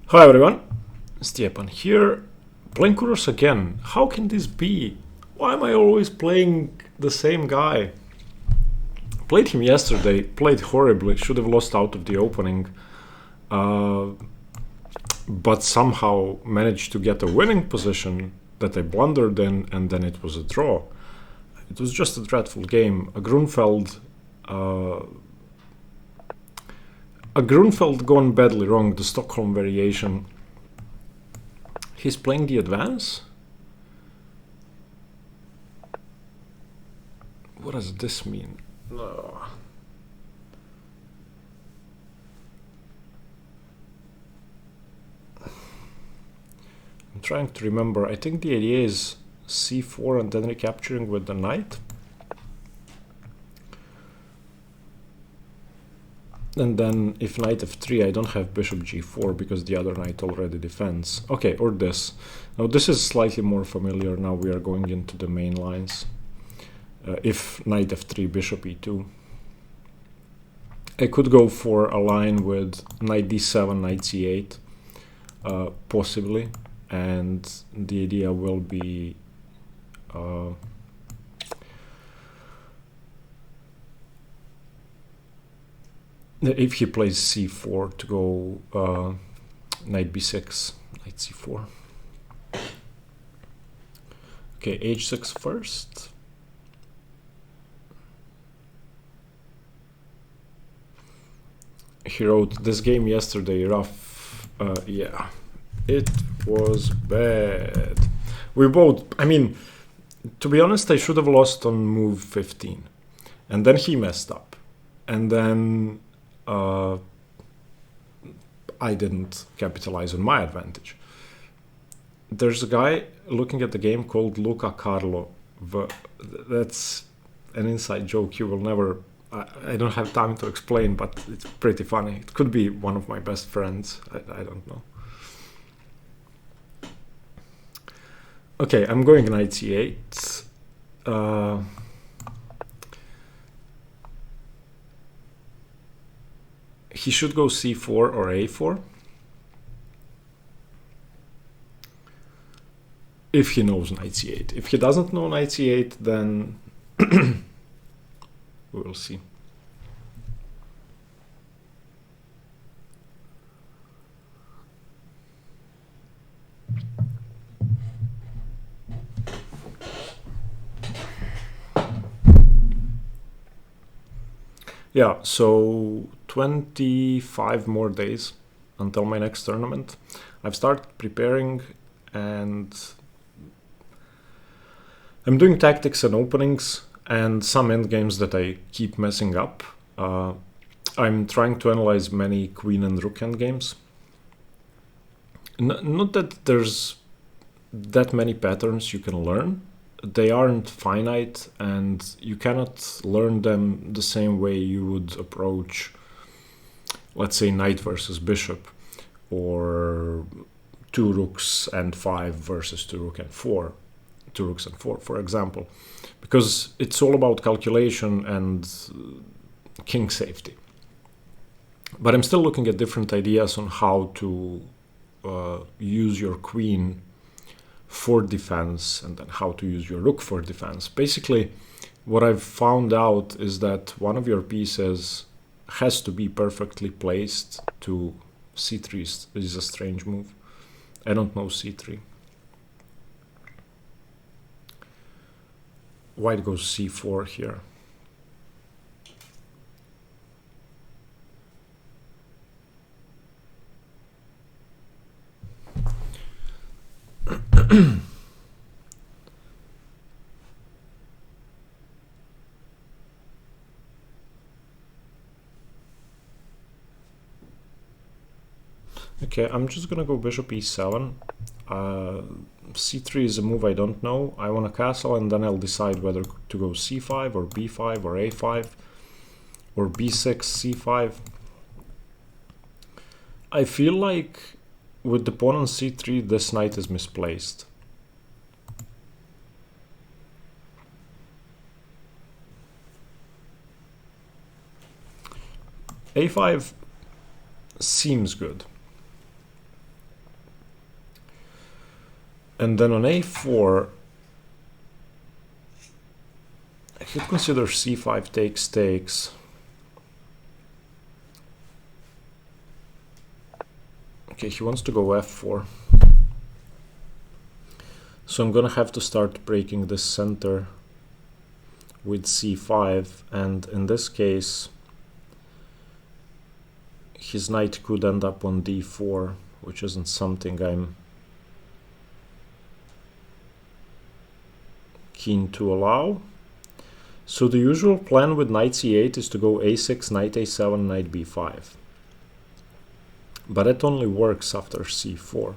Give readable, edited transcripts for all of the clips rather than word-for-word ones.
Hi everyone, Stepan here, playing Kuros again. How can this be? Why am I always playing the same guy? Played him yesterday, played horribly, should have lost out of the opening, uh, but somehow managed to get a winning position that I blundered in, and then it was a draw. It was just a dreadful game. A Grunfeld gone badly wrong, the Stockholm variation. He's playing the advance? What does this mean? No. I'm trying to remember. I think the idea is c4 and then recapturing with the knight. And then if knight f3, I don't have bishop g4 because the other knight already defends. Okay, or this. Now this is slightly more familiar. Now we are going into the main lines. If knight f3, bishop e2. I could go for a line with knight d7, knight c8, possibly. And the idea will be if he plays c4 to go knight b6, knight c4. Okay, h6 first. He wrote this game yesterday, rough. Yeah, it was bad. We both, I mean, to be honest, I should have lost on move 15. And then he messed up. And then I didn't capitalize on my advantage. There's a guy looking at the game called Luca Carlo. That's an inside joke you will never... I don't have time to explain, but it's pretty funny. It could be one of my best friends. I don't know. Okay, I'm going knight c8. He should go c4 or a4. If he knows knight c8. If he doesn't know knight c8, then we will see. Yeah, so 25 more days until my next tournament. I've started preparing and I'm doing tactics and openings and some endgames that I keep messing up. I'm trying to analyze many queen and rook endgames. Not that there's that many patterns you can learn. They aren't finite and you cannot learn them the same way you would approach, let's say, knight versus bishop or two rooks and 5 versus two rooks and 4, for example, because it's all about calculation and king safety. But I'm still looking at different ideas on how to use your queen for defense and then how to use your rook for defense. Basically, what I've found out is that one of your pieces has to be perfectly placed to c3 is a strange move. I don't know c3. White goes c4 here. Okay, I'm just gonna go bishop e7. c3 is a move I don't know. I want a castle and then I'll decide whether to go c5 or b5 or a5 or b6, c5. I feel like with the pawn on c3 this knight is misplaced. a5 seems good. And then on a4, I could consider c5 takes. Okay, he wants to go f4. So I'm gonna have to start breaking this center with c5, and in this case his knight could end up on d4, which isn't something I'm keen to allow. So the usual plan with knight c8 is to go a6, knight a7, knight b5. But it only works after c4.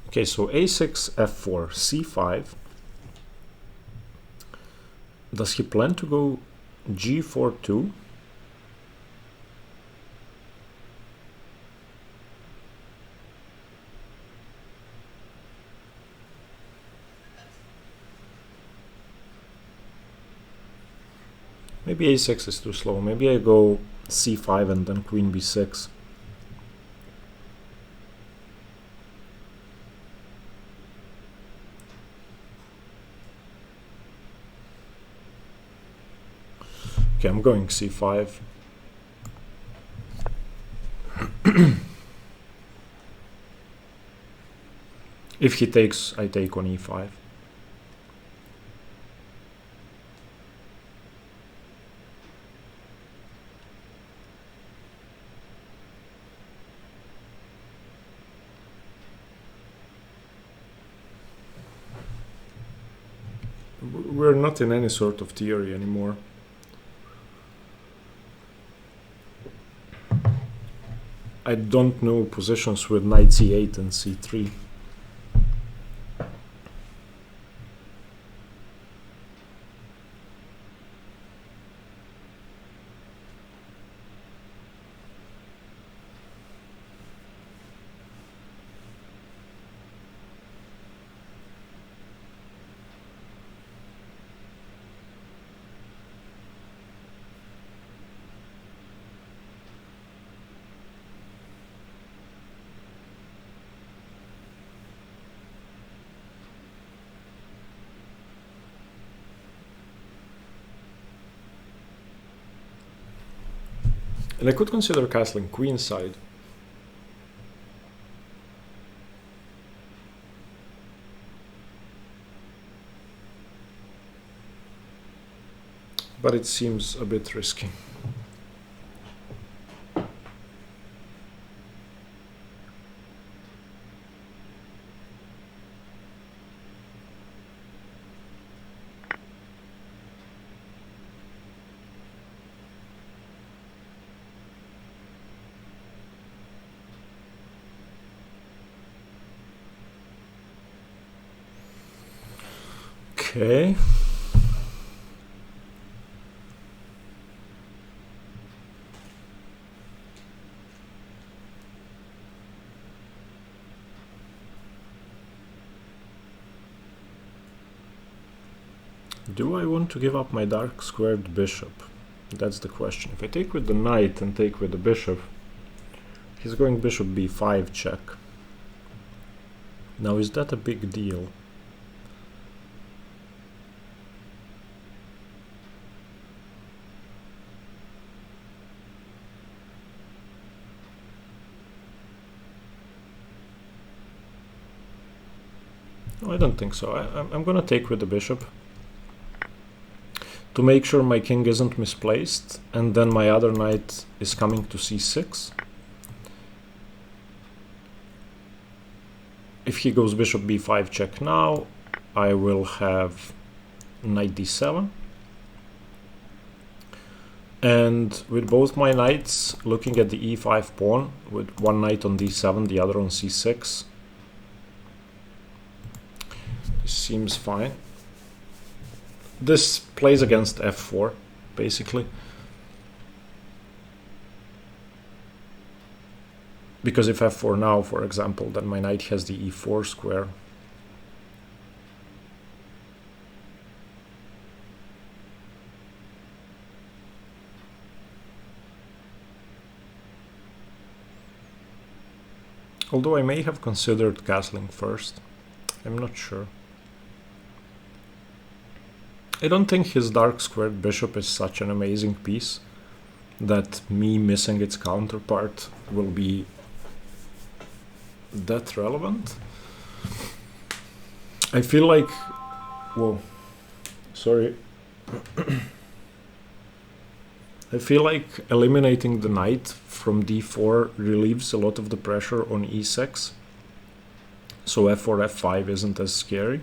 Okay, so a6, f4, c5. Does he plan to go g4 too? Maybe a6 is too slow. Maybe I go c5 and then queen b6. Okay, I'm going c5. If he takes, I take on e5. We're not in any sort of theory anymore. I don't know positions with knight c8 and c3. And I could consider castling queenside. But it seems a bit risky. Okay. Do I want to give up my dark squared bishop? That's the question. If I take with the knight and take with the bishop, he's going bishop b5 check. Now, is that a big deal? No, I don't think so. I'm gonna take with the bishop to make sure my king isn't misplaced, and then my other knight is coming to c6. If he goes bishop b5 check now, I will have knight d7. And with both my knights looking at the e5 pawn, with one knight on d7, the other on c6, this seems fine. This plays against f4, basically. Because if f4 now, for example, then my knight has the e4 square. Although I may have considered castling first. I'm not sure. I don't think his dark squared bishop is such an amazing piece that me missing its counterpart will be that relevant. I feel like... Whoa. Sorry. I feel like eliminating the knight from d4 relieves a lot of the pressure on e6. So f4, f5 isn't as scary.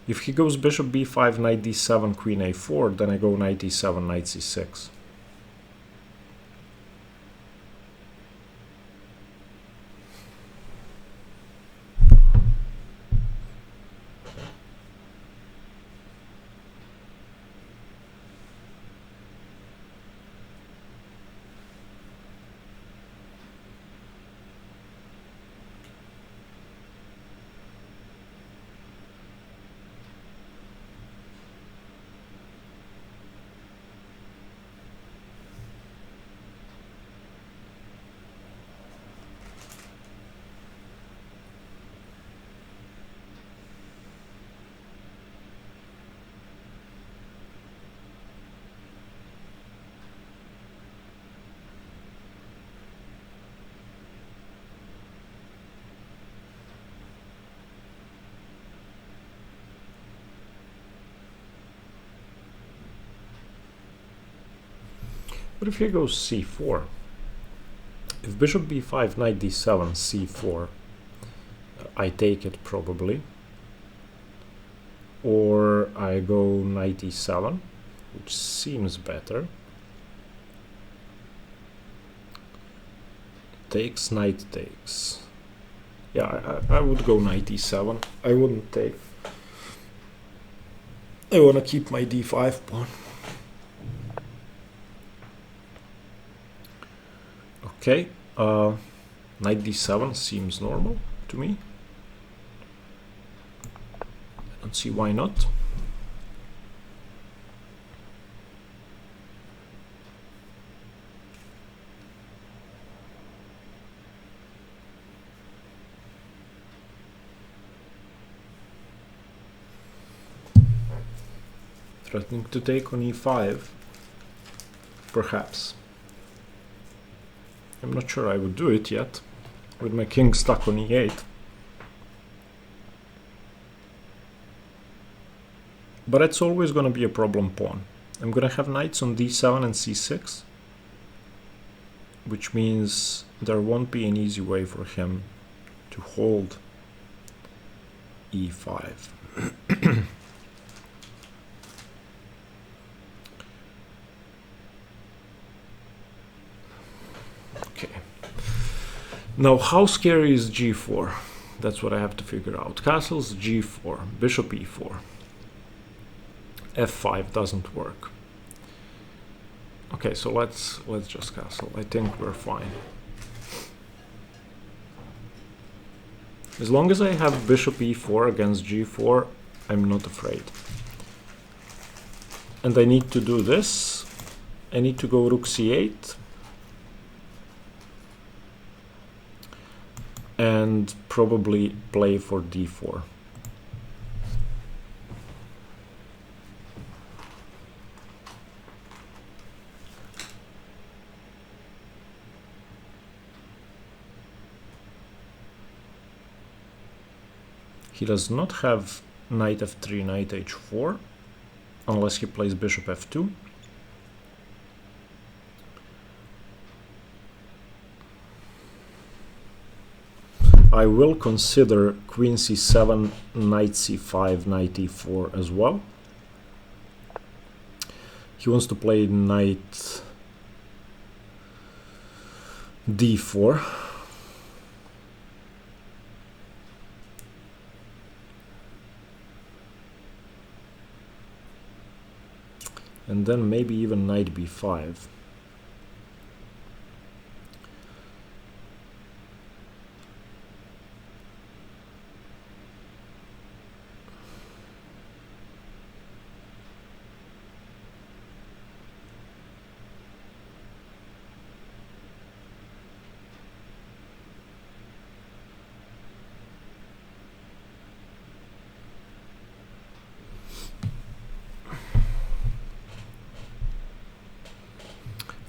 If he goes bishop b5, knight d7, queen a4, then I go knight e7, knight c6. What if he goes c4? If bishop b5, knight d7, c4, I take it probably. Or I go knight e7, which seems better. Takes, knight takes. Yeah, I would go knight e7. I wouldn't take. I want to keep my d5 pawn. Okay, knight d7 seems normal to me. I don't see why not. Threatening to take on e5, perhaps. I'm not sure I would do it yet, with my king stuck on e8. But it's always going to be a problem pawn. I'm going to have knights on d7 and c6, which means there won't be an easy way for him to hold e5. Now, how scary is g4? That's what I have to figure out. Castles g4, bishop e4. f5 doesn't work. Okay, so let's just castle. I think we're fine. As long as I have bishop e4 against g4, I'm not afraid. And I need to do this. I need to go rook c8. And probably play for d4. He does not have knight f3, knight h4, unless he plays bishop f2. I will consider queen c7, knight c5, knight e4 as well. He wants to play knight d4. and then maybe even knight b5.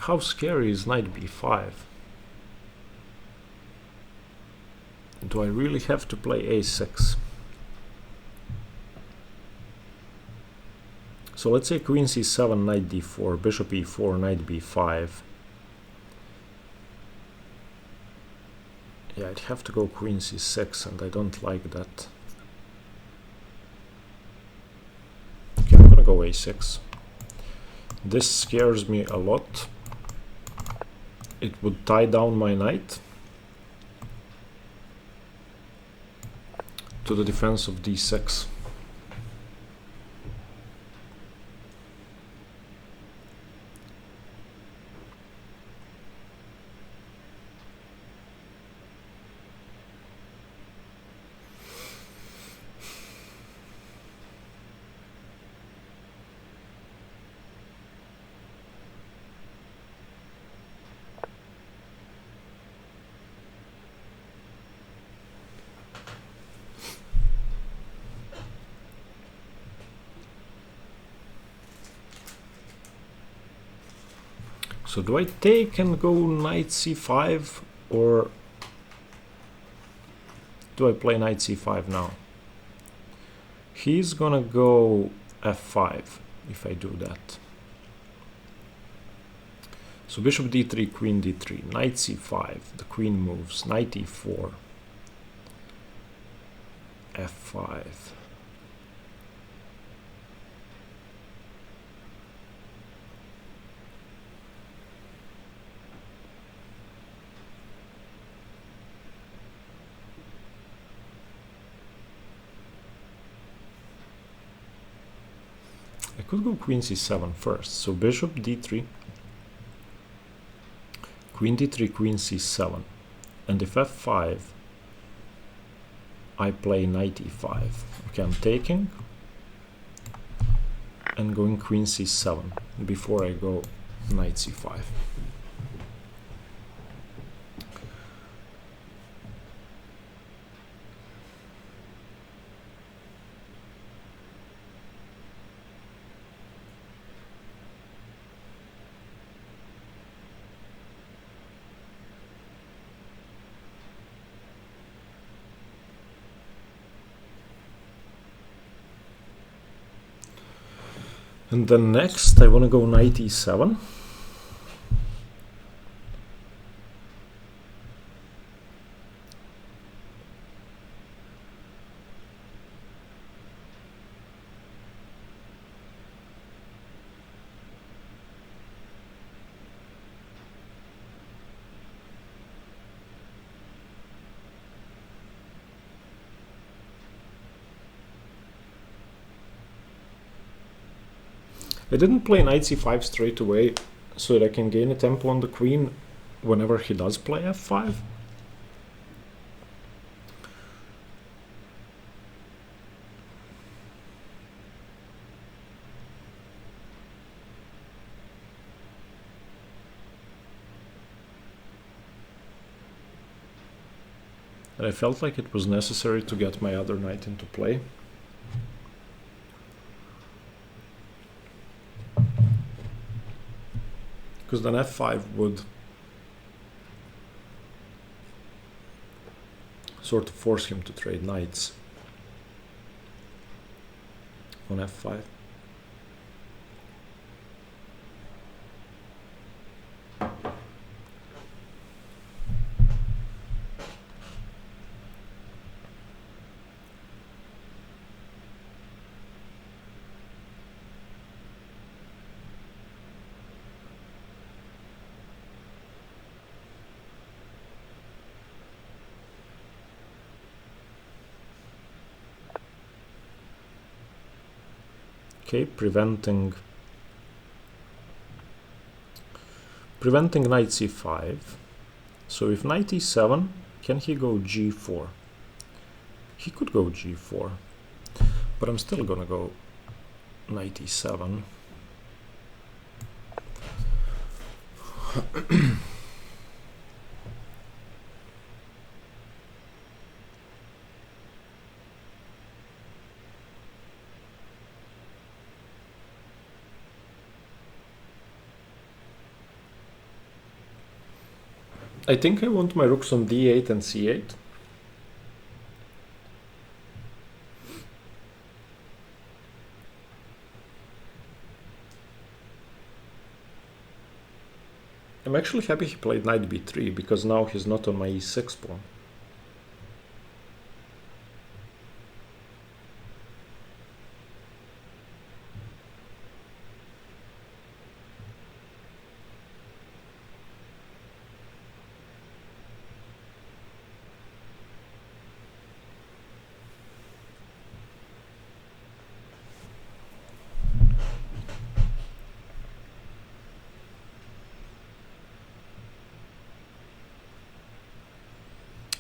How scary is knight b5? Do I really have to play a6? So let's say queen c7, knight d4, bishop e4, knight b5. Yeah, I'd have to go queen c6, and I don't like that. Okay, I'm gonna go a6. This scares me a lot. It would tie down my knight to the defense of d6. So do I take and go knight c5, or do I play knight c5 now? He's gonna go f5 if I do that. So bishop d3, queen d3, knight c5, the queen moves, knight e4, f5. I could go queen c7 first, so bishop d3, queen d3, queen c7, and if f5, I play knight e5. Okay, I'm taking and going queen c7 before I go knight c5. And then next I want to go knight e7. I didn't play knight c5 straight away so that I can gain a tempo on the queen whenever he does play f5. And I felt like it was necessary to get my other knight into play. Because then f5 would sort of force him to trade knights on f5. Okay, preventing preventing knight c5. So if knight e7, can he go g4? He could go g4, but I'm still gonna go knight e7. I think I want my rooks on d8 and c8. I'm actually happy he played knight b3, because now he's not on my e6 pawn.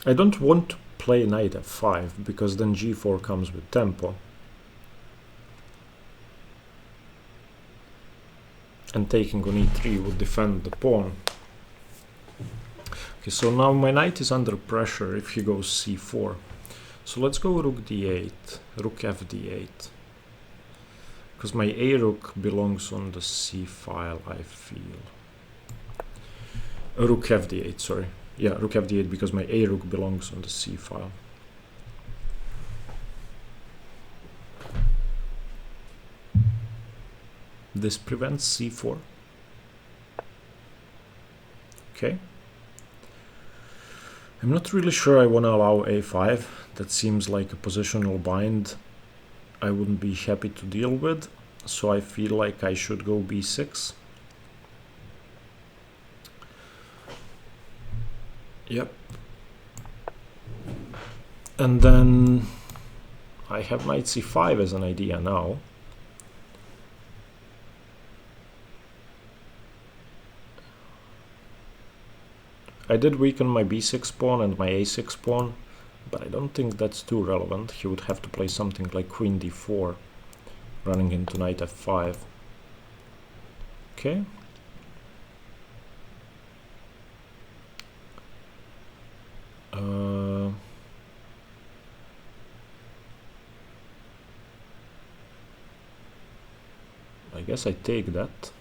I don't want to play knight f5, because then g4 comes with tempo. And taking on e3 would defend the pawn. Okay, so now my knight is under pressure if he goes c4. So let's go rook d8, rook fd8. Because my a rook belongs on the c file, I feel. Rook fd8, sorry. Yeah, rook fd8, because my a rook belongs on the c file. This prevents c4. Okay. I'm not really sure I want to allow a5. That seems like a positional bind I wouldn't be happy to deal with. So I feel like I should go b6. Yep. And then I have knight c5 as an idea now. I did weaken my b6 pawn and my a6 pawn, but I don't think that's too relevant. He would have to play something like queen d4, running into knight f5. Okay. I guess I take that.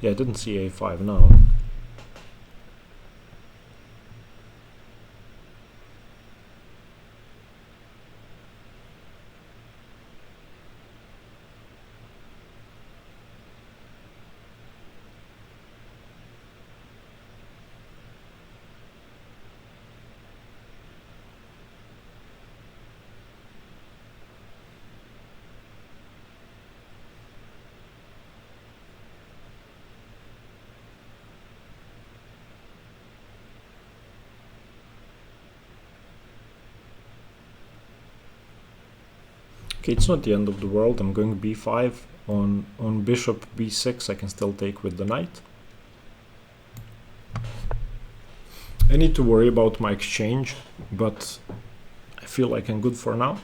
Yeah, I didn't see a5 now. Okay, it's not the end of the world. I'm going b5. On bishop b6 I can still take with the knight. I need to worry about my exchange, but I feel like I'm good for now.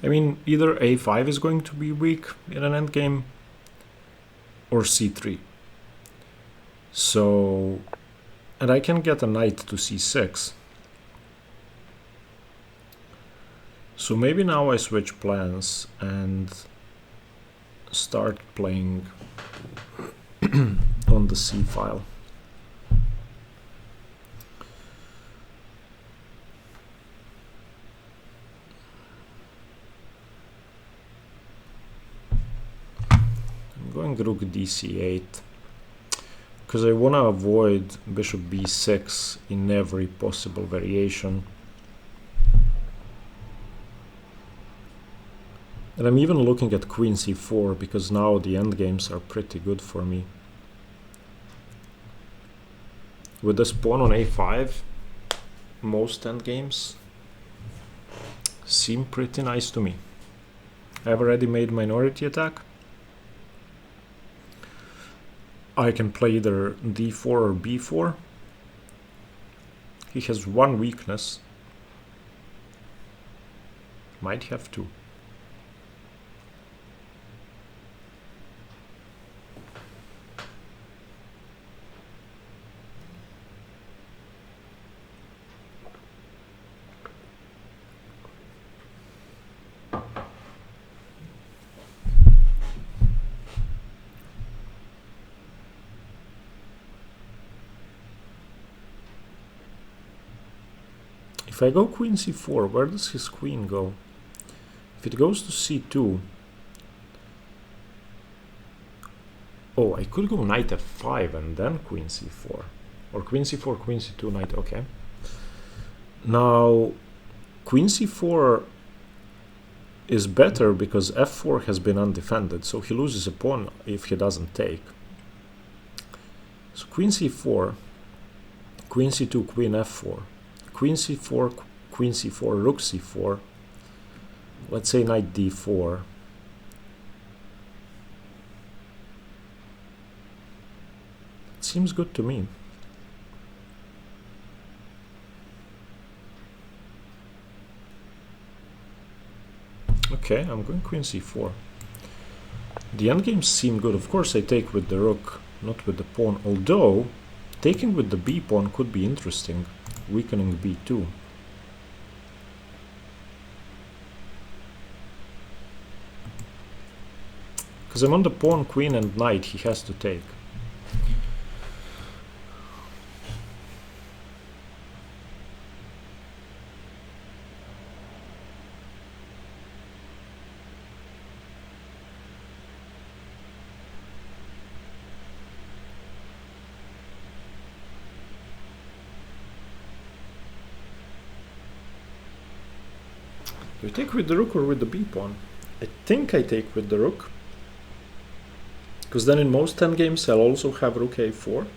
I mean, either a5 is going to be weak in an endgame, or c3. So, and I can get a knight to c6. So maybe now I switch plans and start playing on the c file. going rook dc8 because I want to avoid bishop b6 in every possible variation. And I'm even looking at queen c4 because now the endgames are pretty good for me. With this pawn on a5, most endgames seem pretty nice to me. I've already made minority attack. I can play either d4 or b4. He has one weakness. Might have two. If I go queen c4, where does his queen go? If it goes to c2... Oh, I could go knight f5 and then queen c4. Or queen c4, queen c2, knight... Okay. Now, queen c4 is better because f4 has been undefended, so he loses a pawn if he doesn't take. So queen c4, queen c2, queen f4. Queen c4, queen c4, rook c4. Let's say knight d4. It seems good to me. Okay, I'm going queen c4. The endgames seem good. Of course I take with the rook, not with the pawn, although taking with the b pawn could be interesting, weakening b2. Because I'm on the pawn, queen and knight, he has to take. Do you take with the rook or with the b pawn? I think I take with the rook. Because then in most endgames I'll also have rook a4.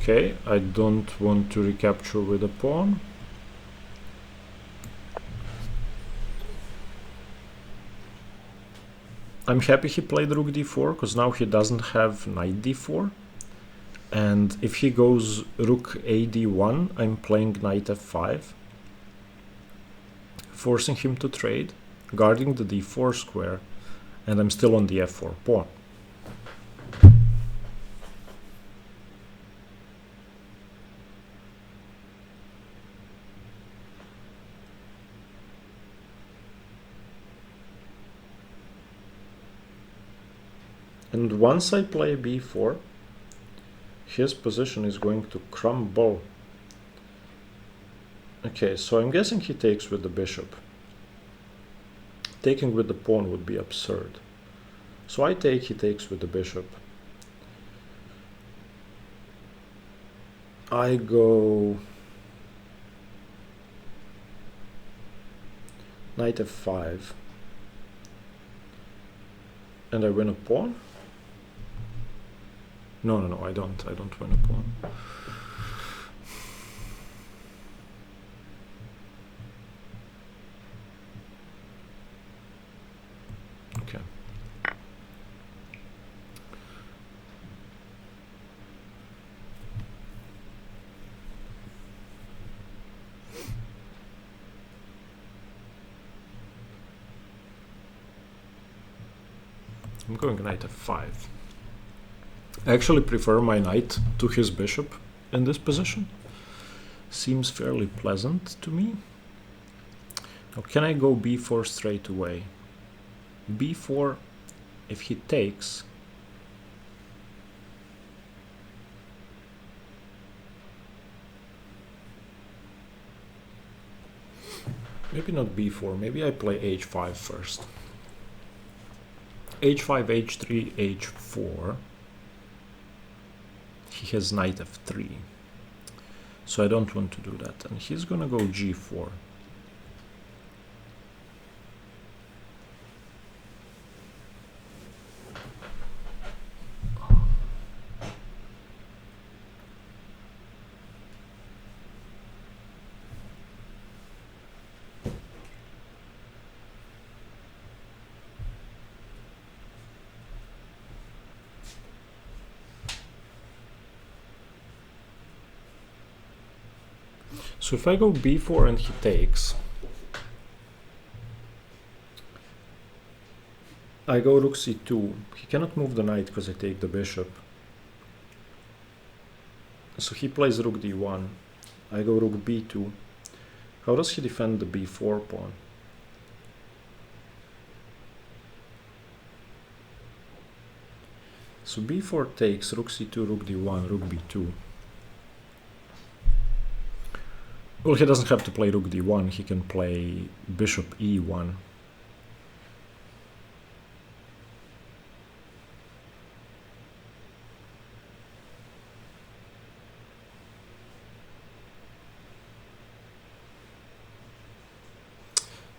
Okay, I don't want to recapture with a pawn. I'm happy he played rook d4, because now he doesn't have knight d4. And if he goes rook a d1, I'm playing knight f5, forcing him to trade, guarding the d4 square, and I'm still on the f4 pawn. And once I play b4, his position is going to crumble. Okay, so I'm guessing he takes with the bishop. Taking with the pawn would be absurd. So I take, he takes with the bishop. I go knight f5. And I win a pawn? No, I don't win a pawn. Okay. I'm going knight f5. I actually prefer my knight to his bishop in this position. Seems fairly pleasant to me. Now can I go b4 straight away? b4, if he takes, maybe not b4, maybe I play h5 first. h5, h3, h4. He has knight f3. So I don't want to do that. And he's gonna go g4. So if I go b4 and he takes, I go rook c2. He cannot move the knight because I take the bishop. So he plays rook d1. I go rook b2. How does he defend the b4 pawn? So b4 takes, rook c2, rook d1, rook b2. Well, he doesn't have to play rook d1, he can play bishop e1.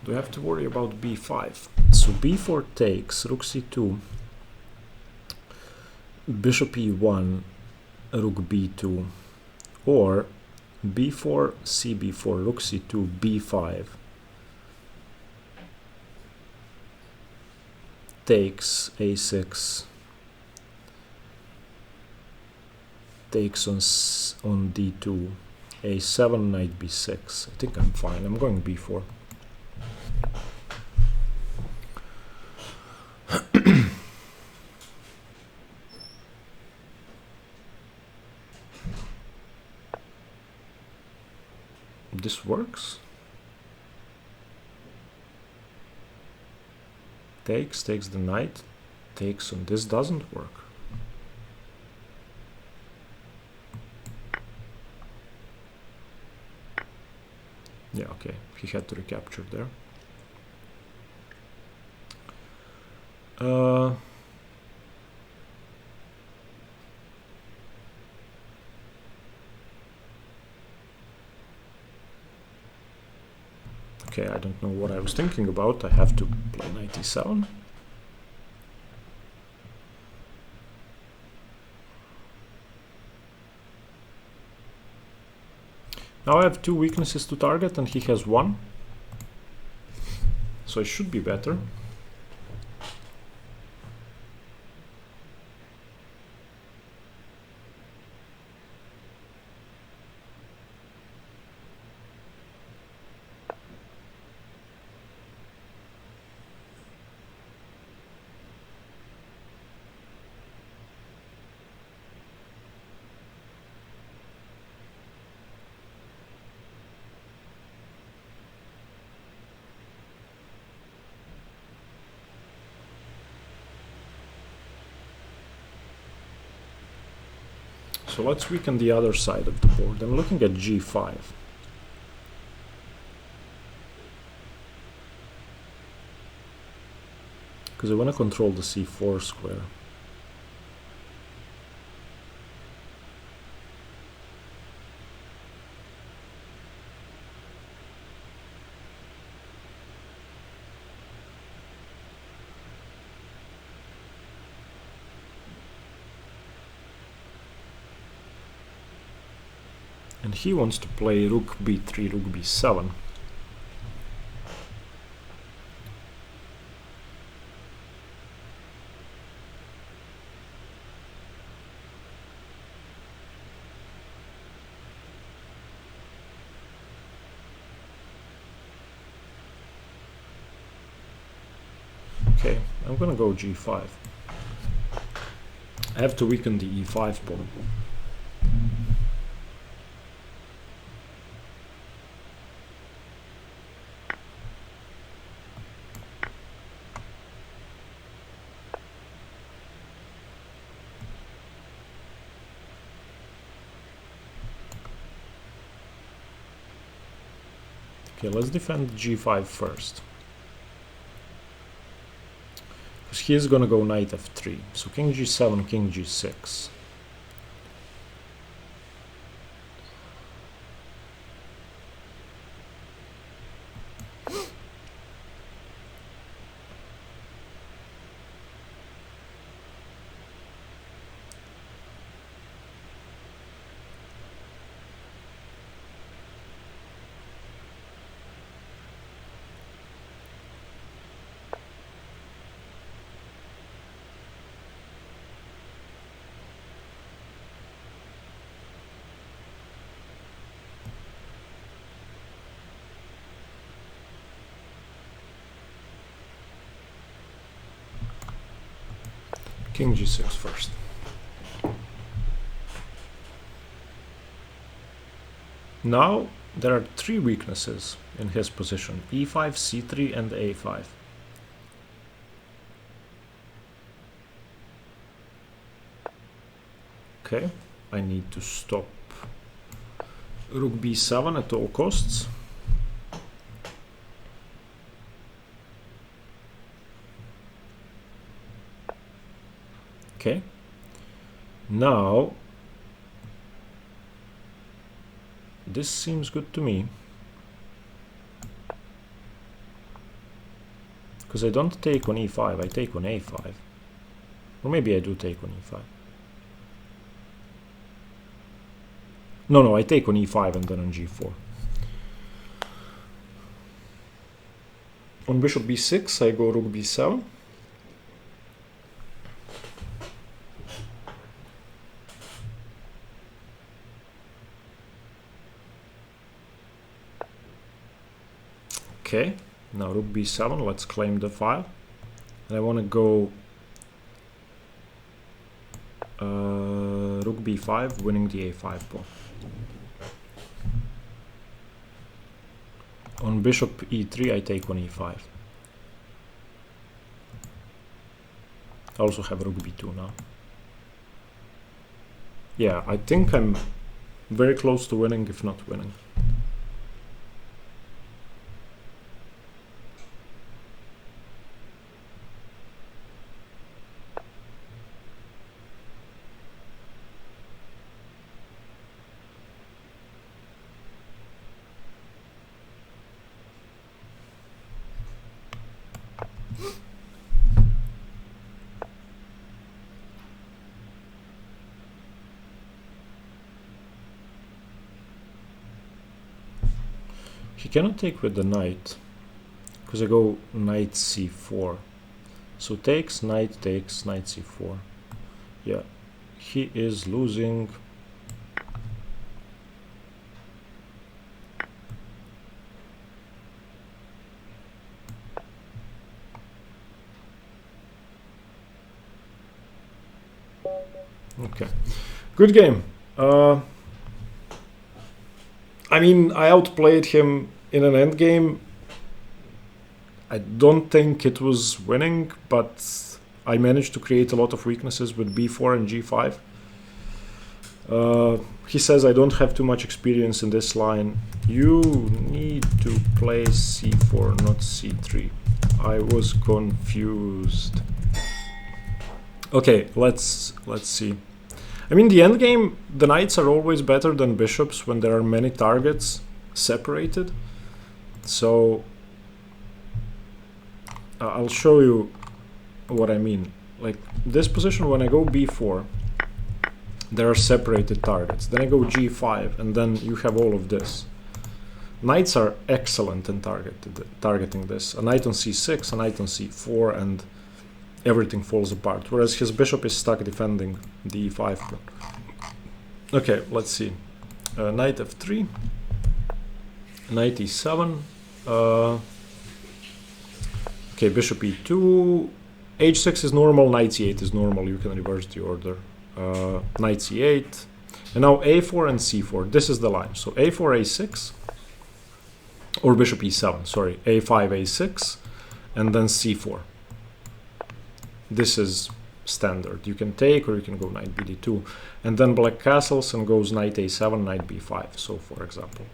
Do I have to worry about b5? So b4 takes, rook c2, bishop e1, rook b2, or b4, cb4, rook c2, b5, takes, a6, takes on d2, a7, knight b6. I think I'm fine. I'm going b4. This works. Takes the knight, takes on this doesn't work. Yeah, okay, he had to recapture there. Okay, I don't know what I was thinking about. I have to play knight e7. Now I have two weaknesses to target and he has one. So it should be better. So let's weaken the other side of the board. I'm looking at g5. Because I want to control the c4 square. And he wants to play rook b3, rook b7. Okay, I'm gonna go g5. I have to weaken the e5 pawn. Okay, let's defend g5 first. Because he is gonna go knight f3. So king g7, king g6. King g6 first. Now there are three weaknesses in his position: e5, c3 and a5. Okay, I need to stop rook b7 at all costs. Okay, now this seems good to me, because I don't take on e5, I take on a5, or maybe I do take on e5. No, I take on e5 and then on g4. On bishop b6 I go rook b7. Okay, now rook b7, let's claim the file. And I want to go rook b5, winning the a5 pawn. On bishop e3 I take on e5. I also have rook b2 now. Yeah, I think I'm very close to winning, if not winning. He cannot take with the knight, because I go knight c4. So takes, knight c4. Yeah, he is losing. Okay, good game. I mean, I outplayed him in an endgame. I don't think it was winning, but I managed to create a lot of weaknesses with b4 and g5. He says I don't have too much experience in this line. You need to play c4, not c3. I was confused. Okay, let's see. I mean, the endgame, the knights are always better than bishops when there are many targets separated. So I'll show you what I mean. Like this position, when I go b4, there are separated targets. Then I go g5, and then you have all of this. Knights are excellent in targeting this. A knight on c6, a knight on c4, and everything falls apart. Whereas his bishop is stuck defending the e5 pawn. Okay, let's see. Knight f3, knight e7. Okay, bishop e2. h6 is normal, knight c8 is normal, you can reverse the order. Knight c8, and now a4 and c4, this is the line. So a4, a6, or bishop e7, sorry, a5, a6, and then c4. This is standard. You can take, or you can go knight bd2, and then black castles and goes knight a7, knight b5. So for example,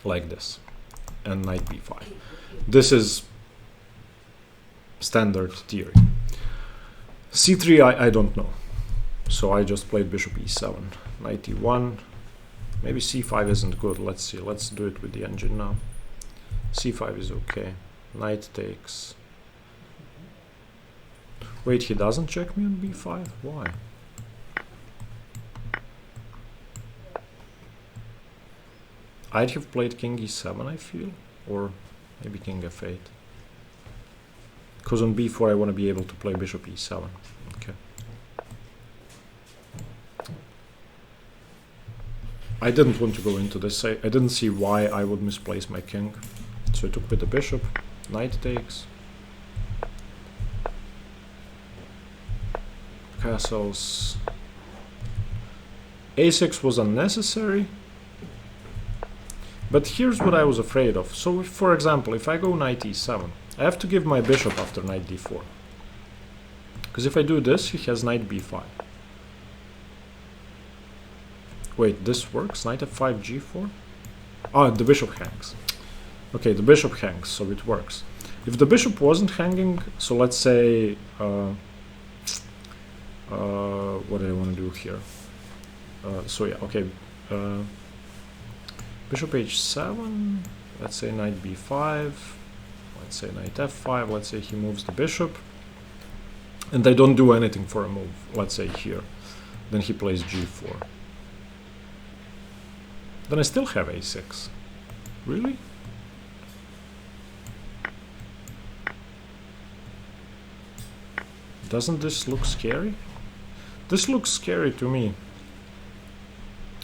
like this, and knight b5. This is standard theory. c3 I don't know, so I just played bishop e7, knight e1. Maybe c5 isn't good. Let's see. Let's do it with the engine now. c5 is okay. Knight takes. Wait, he doesn't check me on b5? Why? I'd have played king e7, I feel, or maybe king f8. Because on b4 I want to be able to play bishop e7. Okay. I didn't want to go into this. I didn't see why I would misplace my king. So I took with the bishop. Knight takes. Castles. a6 was unnecessary. But here's what I was afraid of. So if, for example, if I go knight e7, I have to give my bishop after knight d4. Because if I do this, he has knight b5. Wait, this works? Knight f5, g4? Ah, the bishop hangs. Okay, the bishop hangs, so it works. If the bishop wasn't hanging, so let's say... what do I want to do here? So yeah, okay. Bishop h7, let's say knight b5, let's say knight f5, let's say he moves the bishop. And I don't do anything for a move, let's say here. Then he plays g4. Then I still have a6. Really? Doesn't this look scary? This looks scary to me.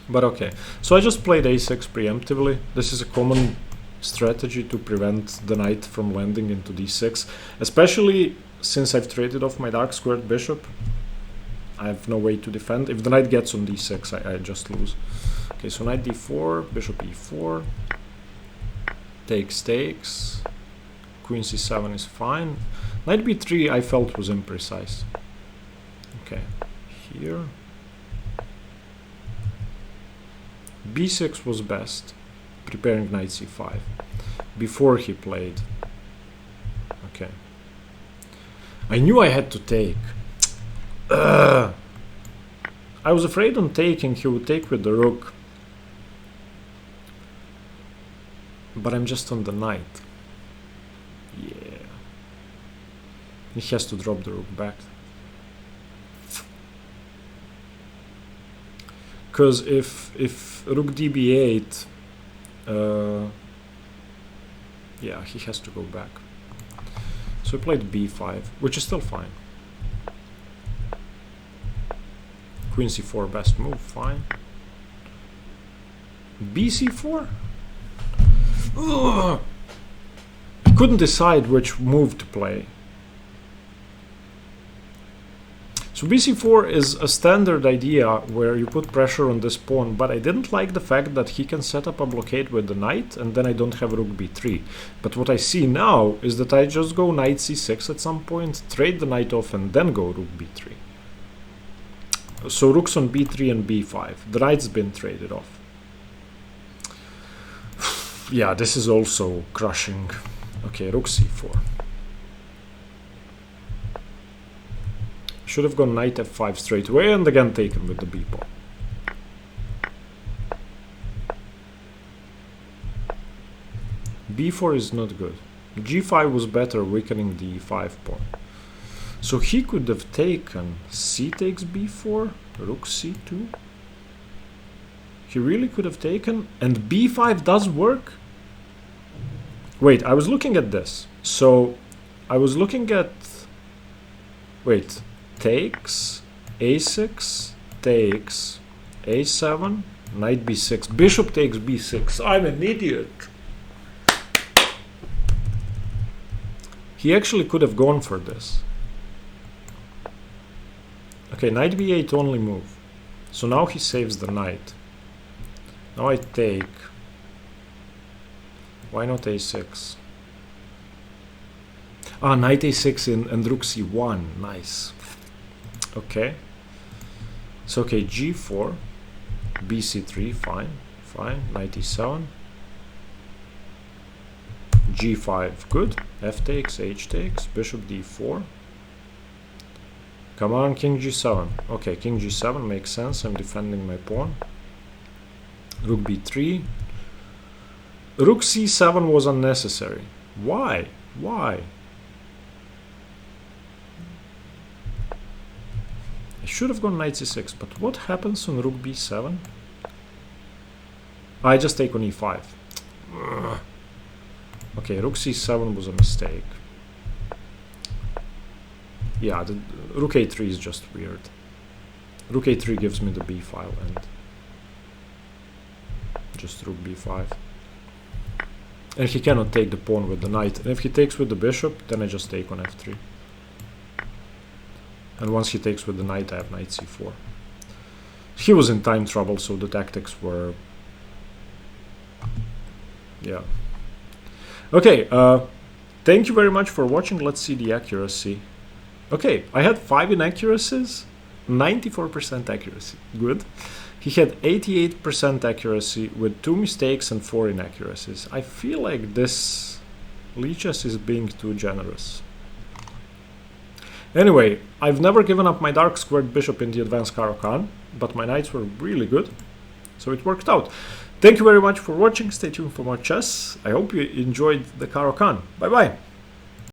But okay. So I just played a6 preemptively. This is a common strategy to prevent the knight from landing into d6. Especially since I've traded off my dark squared bishop. I have no way to defend. If the knight gets on d6, I just lose. Okay, so knight d4, bishop e4, takes, queen c7 is fine. Knight b3 I felt was imprecise. Okay, here. b6 was best, preparing knight c5, before he played. Okay. I knew I had to take. I was afraid on taking he would take with the rook. But I'm just on the knight. Yeah. He has to drop the rook back. Because if rook db8, yeah, he has to go back. So I played b5, which is still fine. Queen c4, best move, fine. bc4? Ugh. I couldn't decide which move to play. So bc4 is a standard idea where you put pressure on this pawn, but I didn't like the fact that he can set up a blockade with the knight and then I don't have rook b3. But what I see now is that I just go knight c6 at some point, trade the knight off and then go rook b3. So rooks on b3 and b5. The knight's been traded off. Yeah, this is also crushing. Okay, rook c4. Should have gone knight f5 straight away and again taken with the b pawn. b4 is not good. g5 was better, weakening the e5 pawn. So he could have taken c takes b4, rook c2. He really could have taken, and b5 does work? Wait, I was looking at this. So I was looking at, wait, takes, a6, takes, a7, knight b6, bishop takes b6. I'm an idiot. He actually could have gone for this. Okay, knight b8 only move. So now he saves the knight. Now I take. Why not a6? Ah, knight a6 and rook c1. Nice. Okay. So okay, g4, bc3, fine, fine. Knight e7, g5, good. F takes, h takes, bishop d4. Come on, king g7. Okay, king g7 makes sense. I'm defending my pawn. Rook b3. Rook c7 was unnecessary. Why? Why? I should have gone knight c6, but what happens on rook b7? I just take on e5. Ugh. Okay, rook c7 was a mistake. Yeah, the rook a3 is just weird. Rook a3 gives me the b file and just rook b5. And he cannot take the pawn with the knight. And if he takes with the bishop, then I just take on f3. And once he takes with the knight, I have knight c4. He was in time trouble, so the tactics were... yeah. Okay, thank you very much for watching. Let's see the accuracy. Okay, I had 5 inaccuracies, 94% accuracy. Good. He had 88% accuracy with 2 mistakes and 4 inaccuracies. I feel like this Lichess is being too generous. Anyway, I've never given up my dark squared bishop in the advanced Caro-Kann, but my knights were really good, so it worked out. Thank you very much for watching. Stay tuned for more chess. I hope you enjoyed the Caro-Kann. Bye bye.